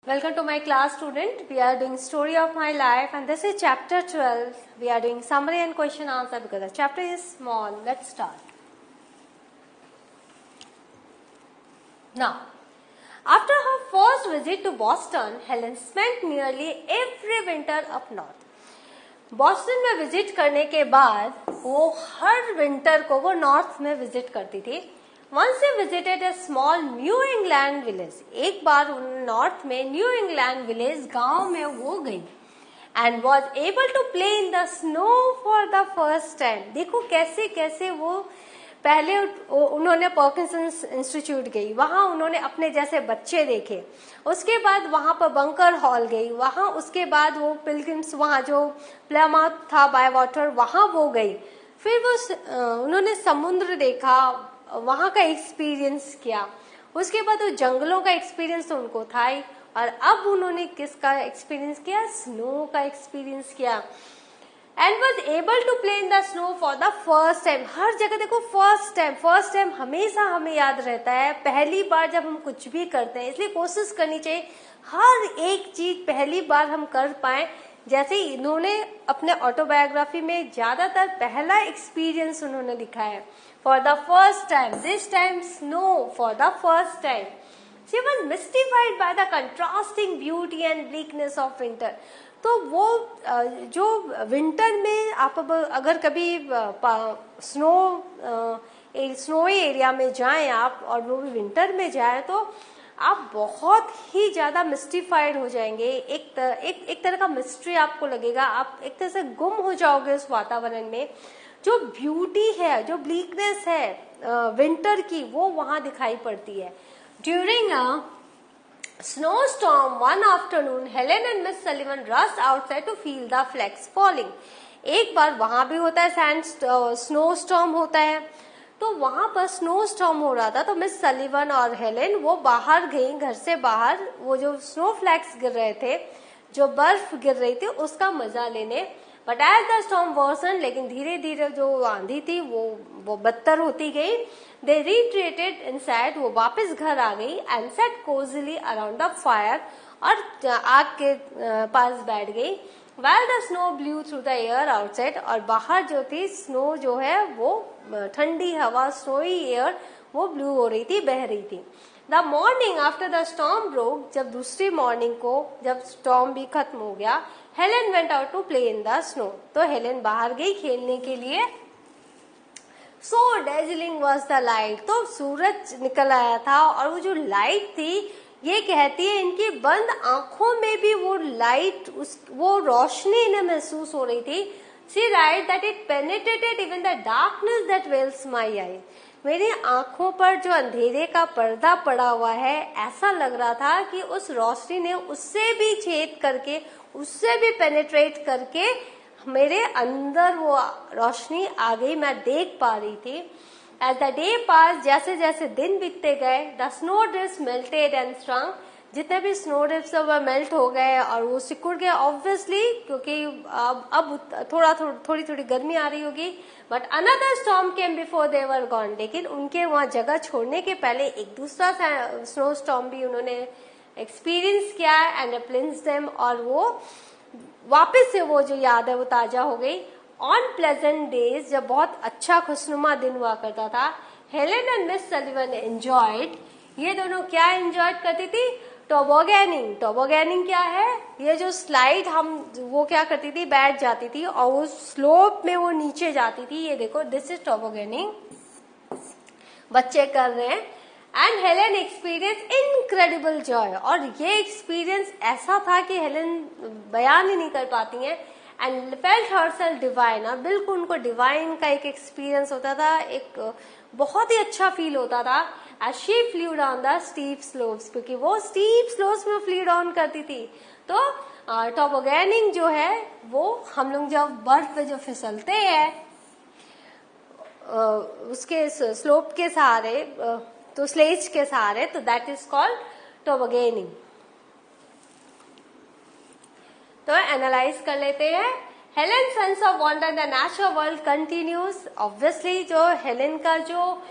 Welcome to my class, student. We are doing story of my life and this is chapter 12. We are doing summary and question answer because the chapter is small. Let's start. Now, after her first visit to Boston, Helen spent nearly every winter up north. Boston में visit करने के बाद वो हर winter को वो north में visit करती थी. Once she visited a small New England village. एक बार नॉर्थ में न्यू इंग्लैंड विलेज गांव में वो गई and was able to play in the snow for the first time. देखो कैसे कैसे वो पहले उन्होंने पर्किंसंस इंस्टीट्यूट गई, वहां उन्होंने अपने जैसे बच्चे देखे. उसके बाद वहां पर बंकर हॉल गई, वहां उसके बाद वो पिलग्रिम्स वहां जो प्लायमाउथ था बाय वाटर वहां वो गई. फिर वो उन्होंने समुद्र देखा, वहां का एक्सपीरियंस किया. उसके बाद वो जंगलों का एक्सपीरियंस तो उनको था ही, और अब उन्होंने किसका एक्सपीरियंस किया? स्नो का एक्सपीरियंस किया. And was able to play in the snow for the first time. हर जगह देखो फर्स्ट टाइम हमेशा हमें याद रहता है, पहली बार जब हम कुछ भी करते हैं. इसलिए कोशिश करनी चाहिए हर एक चीज पहली बार हम कर पाए. जैसे इन्होंने अपने ऑटोबायोग्राफी में ज्यादातर पहला एक्सपीरियंस उन्होंने लिखा है. For the first time, this time snow for the first time. She was mystified by the contrasting beauty and bleakness of winter. तो वो जो विंटर में आप अगर कभी स्नोई एरिया में जाएं आप, और वो भी विंटर में जाएं, तो आप बहुत ही ज्यादा मिस्टिफाइड हो जाएंगे. एक तरह का मिस्ट्री आपको लगेगा, आप एक तरह से गुम हो जाओगे उस वातावरण में. जो ब्यूटी है, जो ब्लीकनेस है विंटर की, वो वहां दिखाई पड़ती है. During snowstorm one afternoon, Helen and Miss Sullivan rushed outside to feel the flakes falling. एक बार वहां भी होता है स्नो स्टॉर्म होता है, तो वहां पर स्नो स्टॉर्म हो रहा था. तो मिस सलीवन और हेलेन वो बाहर गई, घर से बाहर, वो जो स्नो फ्लैक्स गिर रहे थे, जो बर्फ गिर रही थी, उसका मजा लेने. But as the storm worsen, लेकिन धीरे धीरे जो आंधी थी वो बदतर होती गई. दे रिट्रीटेड इनसाइड, वो वापस घर आ गई. And set cosily around the fire, और आग के पास बैठ गई. while the snow blew through the air outside, और बाहर जो थी स्नो जो है वो ठंडी हवा, स्नोई एयर वो ब्लू हो रही थी, बह रही थी. The morning after the storm broke, जब दूसरी मॉर्निंग को, जब स्टॉर्म भी खत्म हो गया, Helen went out to play in the snow. तो हेलेन बाहर गई खेलने के लिए. So dazzling was the light, तो सूरज निकल आया था, और वो जो लाइट थी, ये कहती है इनकी बंद आंखों में भी वो लाइट, वो रोशनी इन्हें महसूस हो रही थी. She write that it penetrated even the darkness that wells my eye. मेरी आंखों पर जो अंधेरे का पर्दा पड़ा हुआ है, ऐसा लग रहा था कि उस रोशनी ने उससे भी छेद करके, उससे भी पेनिट्रेट करके मेरे अंदर वो रोशनी आ गई, मैं देख पा रही थी. As the day passed, जैसे जैसे दिन बीतते गए, the snow drifts melted and shrunk. जितने भी स्नो ड्रिफ्ट्स वो मेल्ट हो गए और वो सिकुड़ गए, ऑब्वियसली, क्योंकि अब थोड़ी थोड़ी गर्मी आ रही होगी. But another storm came before they were gone, लेकिन उनके वहां जगह छोड़ने के पहले एक दूसरा स्नो स्टॉर्म भी उन्होंने एक्सपीरियंस किया एंड रिप्लेस्ड देम, और वो वापस से वो जो याद है वो ताजा हो गई. ऑन प्लेजेंट डेज, जब बहुत अच्छा खुशनुमा दिन हुआ करता था, हेलेन एंड मिस सलीवन एंजॉयड, ये दोनों क्या एंजॉय करती थी? टॉबोगैनिंग. टॉबोगैनिंग क्या है? ये जो स्लाइड हम वो क्या करती थी, बैठ जाती थी और वो स्लोप में वो नीचे जाती थी. ये देखो, दिस इज टॉबोगैनिंग, बच्चे कर रहे हैं. And Helen experience incredible Joy, और ये एक्सपीरियंस ऐसा था कि हेलेन बयान ही नहीं कर पाती हैं. एंड फेल्ट हरसेल्फ डिवाइन, और बिल्कुल उनको डिवाइन का एक एक्सपीरियंस होता था, एक बहुत ही अच्छा फील होता था. As she flew down the steep slopes, क्योंकि वो स्टीप स्लोप्स में फ्लू डाउन करती थी. तो टॉबोगैनिंग जो है वो हम लोग जब बर्फ पे जो फिसलते हैं उसके स्लोप के सहारे, तो स्लेज के सहारे, तो दैट इज कॉल्ड टॉबोगैनिंग. तो एनालाइज कर लेते हैं. Helen sense of wonder the natural world continues. Obviously जो हेलेन का जो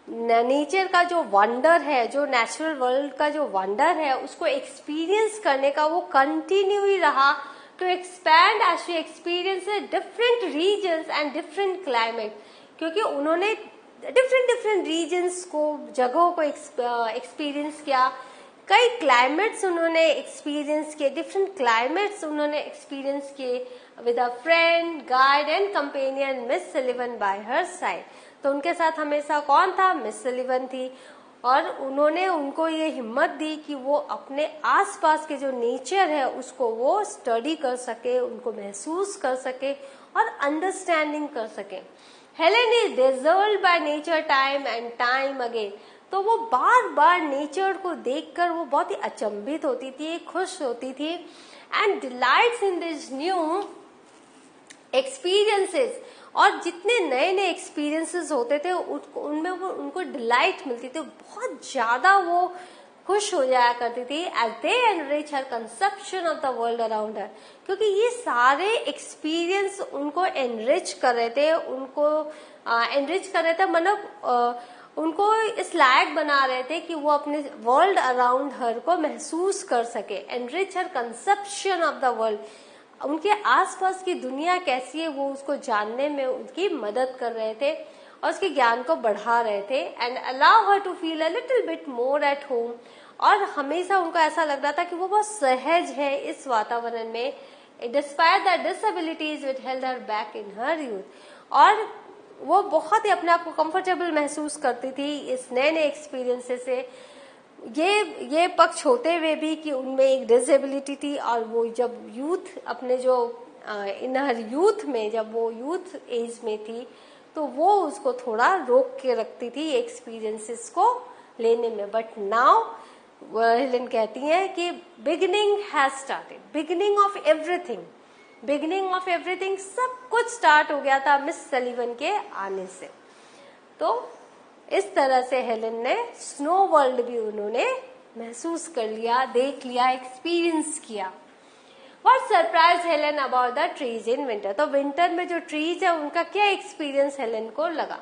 नेचर का जो वंडर है, जो नेचुरल वर्ल्ड का जो वंडर है, उसको एक्सपीरियंस करने का वो कंटिन्यू ही रहा to expand as she experience different regions and different climate, क्योंकि उन्होंने डिफरेंट रीजन्स को, जगहों को एक्सपीरियंस किया, कई क्लाइमेट्स उन्होंने एक्सपीरियंस किए, डिफरेंट क्लाइमेट्स उन्होंने एक्सपीरियंस किए with a friend, guide and companion miss Sullivan bye her side. तो उनके साथ हमेशा कौन था? मिस सलिवन थी। और उन्होंने उनको ये हिम्मत दी कि वो अपने आसपास के जो नेचर है उसको वो स्टडी कर सके, उनको महसूस कर सके और अंडरस्टैंडिंग कर सके। Helen is desert by nature time and time again. तो वो बार बार नेचर को देखकर वो बहुत ही अचंभित होती थी, खुश होती थी, and delights in this new experiences. और जितने नए नए एक्सपीरियंसेस होते थे उनमें वो उनको डिलाइट मिलती थी, बहुत ज्यादा वो खुश हो जाया करती थी as they enrich her conception of the world around her, क्योंकि ये सारे एक्सपीरियंस उनको एनरिच कर रहे थे, उनको एनरिच कर रहे थे, मतलब उनको इस लायक बना रहे थे कि वो अपने वर्ल्ड अराउंड हर को महसूस कर सके। Enrich her conception of the world, उनके आसपास की दुनिया कैसी है वो उसको जानने में उनकी मदद कर रहे थे और उसके ज्ञान को बढ़ा रहे थे। And allow her to feel a little bit more at home, और हमेशा उनको ऐसा लग रहा था कि वो बहुत सहज है इस वातावरण में, despite the disabilities which held her back in her youth. और वो बहुत ही अपने आप को कंफर्टेबल महसूस करती थी इस नए नए एक्सपीरियंसेस से। ये पक्ष होते हुए भी कि उनमें एक डिसेबिलिटी थी, और वो जब यूथ अपने जो इन हर यूथ में, जब वो यूथ एज में थी तो वो उसको थोड़ा रोक के रखती थी एक्सपीरियंसेस को लेने में। बट नाउ हेलेन कहती हैं कि beginning has started, beginning of everything, beginning of everything, सब कुछ स्टार्ट हो गया था मिस सलिवन के आने से। तो इस तरह से हेलेन ने स्नो वर्ल्ड भी उन्होंने महसूस कर लिया, देख लिया, एक्सपीरियंस किया। What surprised Helen about the trees in winter? तो विंटर में जो ट्रीज है उनका क्या एक्सपीरियंस हेलेन को लगा?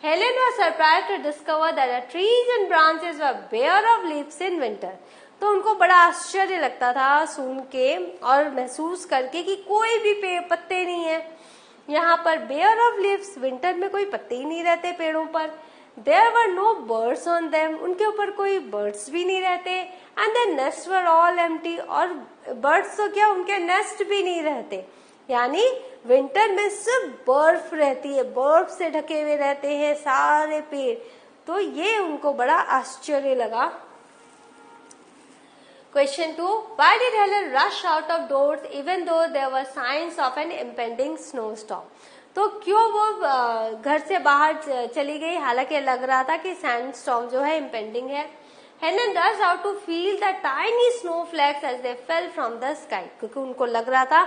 Helen was surprised to discover that the trees and branches were bare of leaves in winter. तो उनको बड़ा आश्चर्य लगता था सुन के और महसूस करके कि कोई भी पत्ते नहीं है यहाँ पर, बेयर ऑफ लीव्स, विंटर में कोई पत्ते ही नहीं रहते पेड़ों पर। There were no birds on them, उनके ऊपर कोई बर्ड्स भी नहीं रहते, and the nests were all empty, और बर्ड्स तो क्या उनके नेस्ट भी नहीं रहते, यानी विंटर में सिर्फ बर्फ रहती है, बर्फ से ढके हुए रहते हैं सारे पेड़। तो ये उनको बड़ा आश्चर्य लगा। Question 2. Why did Helen rush out of doors even though there were signs of an impending snowstorm? तो क्यों वो घर से बाहर चली गई हालांकि लग रहा था कि सैंडस्टॉर्म जो है इम्पेंडिंग है? Helen rushed out to feel the tiny snowflakes as they fell from the sky, क्योंकि उनको लग रहा था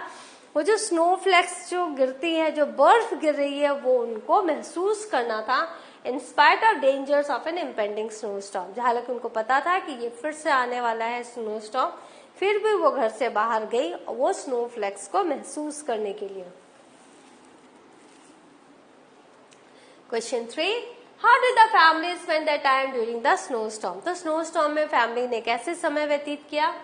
वो जो स्नोफ्लैक्स जो गिरती है, जो बर्फ गिर रही है, वो उनको महसूस करना था in spite of dangers of an impending snowstorm. हालांकि उनको पता था कि ये फिर से आने वाला है स्नोस्टॉर्म, फिर भी वो घर से बाहर गई वो स्नोफ्लैक्स को महसूस करने के लिए। Question 3. How did the family spend their time during the snowstorm? तो snowstorm में फैमिली ने कैसे समय व्यतीत किया?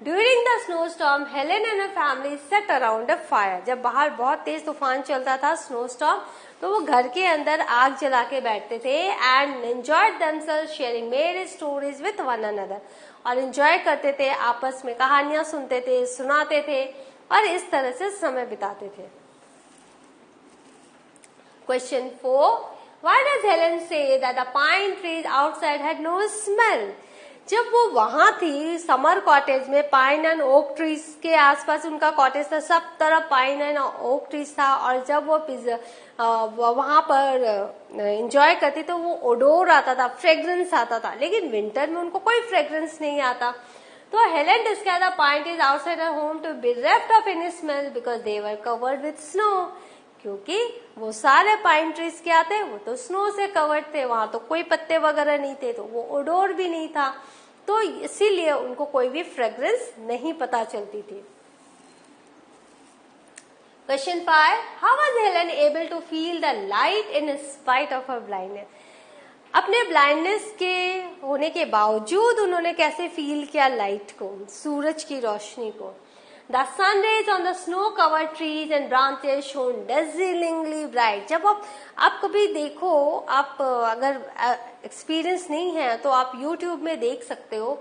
During the snowstorm, Helen and her family sat around a fire. जब बाहर बहुत तेज तूफान चलता था snowstorm, तो वो घर के अंदर आग जला के बैठते थे and enjoyed themselves sharing merry stories with one another. और enjoy करते थे, आपस में कहानियां सुनते थे, सुनाते थे और इस तरह से समय बिताते थे। Question 4. Why does Helen say that the pine trees outside had no smell? जब वो वहां थी समर कॉटेज में, पाइन एंड ओक ट्रीज के आसपास उनका कॉटेज था, सब तरफ पाइन एंड ओक ट्रीज था, और जब वो वहां पर एंजॉय करती तो वो ओडोर आता था, फ्रेग्रेंस आता था, लेकिन विंटर में उनको कोई फ्रेग्रेंस नहीं आता। तो Helen described the pine trees outside her home to be bereft of any smell because they were covered with snow. क्योंकि वो सारे पाइन ट्रीज क्या थे, वो तो स्नो से कवर्ड थे, वहां तो कोई पत्ते वगैरह नहीं थे, तो वो ओडोर भी नहीं था, तो इसीलिए उनको कोई भी फ्रेग्रेंस नहीं पता चलती थी। Question 5. How was Helen able to feel the light in spite of her blindness? अपने ब्लाइंडनेस के होने के बावजूद उन्होंने कैसे फील किया लाइट को, सूरज की रोशनी को। The sun rays on the snow-covered trees and branches shone dazzlingly bright. जब आप कभी देखो, आप अगर एक्सपीरियंस नहीं है तो आप YouTube में देख सकते हो,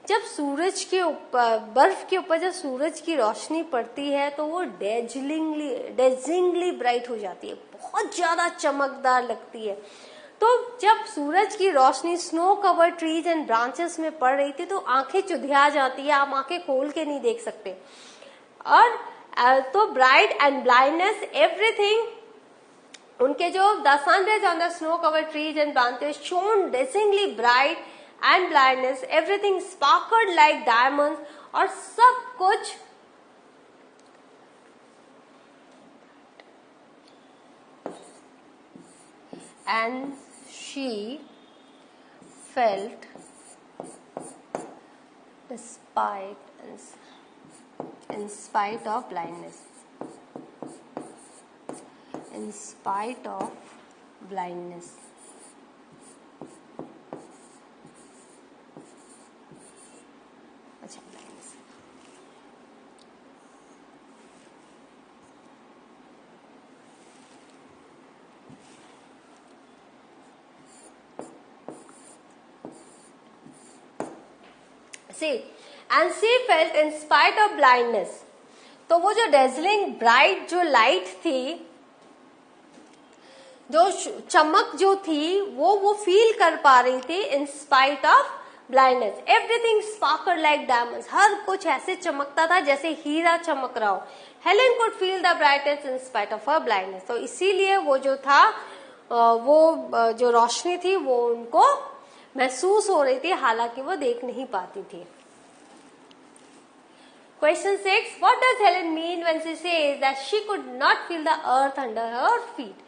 जब सूरज के ऊपर, बर्फ के ऊपर जब सूरज की रोशनी पड़ती है तो वो डेजिंगली ब्राइट हो जाती है, बहुत ज्यादा चमकदार लगती है। तो जब सूरज की रोशनी snow cover trees and branches में पड़ रही थी तो आंखें चुधिया जाती है, आप आंखें खोल के नहीं देख सकते। और तो ब्राइट एंड ब्लाइंडनेस एवरीथिंग, उनके जो the sun rays on the snow cover trees and branches shone dazzlingly bright and blindness everything sparkled like diamonds, और सब कुछ and she felt in spite of blindness, in spite of blindness, अच्छा blindness, see, and she felt in spite of blindness, तो वो जो dazzling bright जो light थी, जो चमक जो थी वो फील कर पा रही थी in spite of blindness. Everything sparkle like diamonds, हर कुछ ऐसे चमकता था जैसे हीरा चमक रहा हो। Helen could feel the brightness in spite of her blindness, तो इसीलिए वो जो था, वो जो रोशनी थी वो उनको महसूस हो रही थी, हालांकि वो देख नहीं पाती थी। Question 6. What does Helen mean when she says that she could not feel the earth under her feet?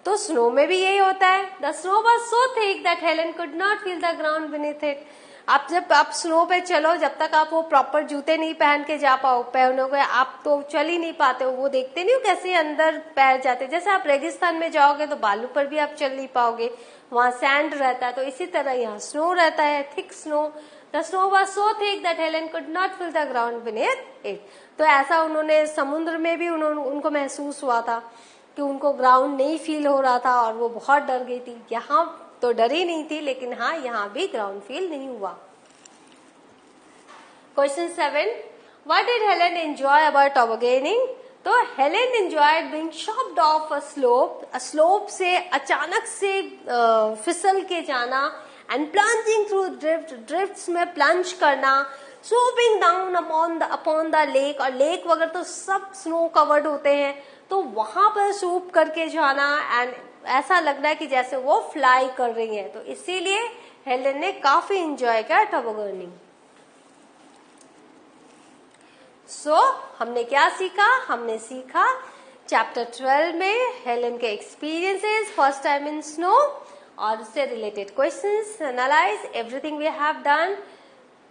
तो स्नो में भी यही होता है। The snow was so thick that Helen could not feel the ground beneath it. जब आप snow पे चलो, जब तक आप वो प्रॉपर जूते नहीं पहन के जा पहनोगे, आप तो चल ही नहीं पाते हो। वो देखते नहीं हो कैसे अंदर पैर जाते, जैसे आप रेगिस्तान में जाओगे तो बालू पर भी आप चल नहीं पाओगे, वहां सैंड रहता है। तो इसी तरह यहाँ स्नो रहता है, thick snow. The snow was so thick that Helen could not feel the ground beneath it. तो ऐसा उन्होंने समुद्र में भी उनको महसूस हुआ था कि उनको ग्राउंड नहीं फील हो रहा था और वो बहुत डर गई थी। यहाँ तो डरी नहीं थी, लेकिन हाँ, यहाँ भी ग्राउंड फील नहीं हुआ। Question 7. What did Helen enjoy about tobogganing? तो Helen enjoyed being शॉप्ड of a slope से अचानक से फिसल के जाना, एंड प्लंजिंग थ्रू ड्रिफ्ट्स में प्लंज करना, swooping down upon the lake, और लेक वगैरह तो सब स्नो कवर्ड होते हैं, तो वहां पर सूप करके जाना, एंड ऐसा लग रहा है कि जैसे वो फ्लाई कर रही हैं। तो इसीलिए हेलेन ने काफी एंजॉय किया टॉबोगनिंग। हमने क्या सीखा? हमने सीखा चैप्टर 12 में हेलेन के experiences first time in snow और उससे related questions, analyse everything we have done.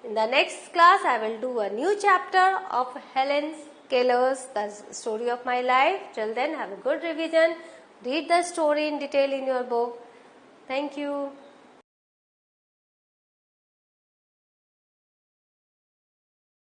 In the next class, I will do a new chapter of Helen Keller's The Story of My Life. Till then, have a good revision. Read the story in detail in your book. Thank you.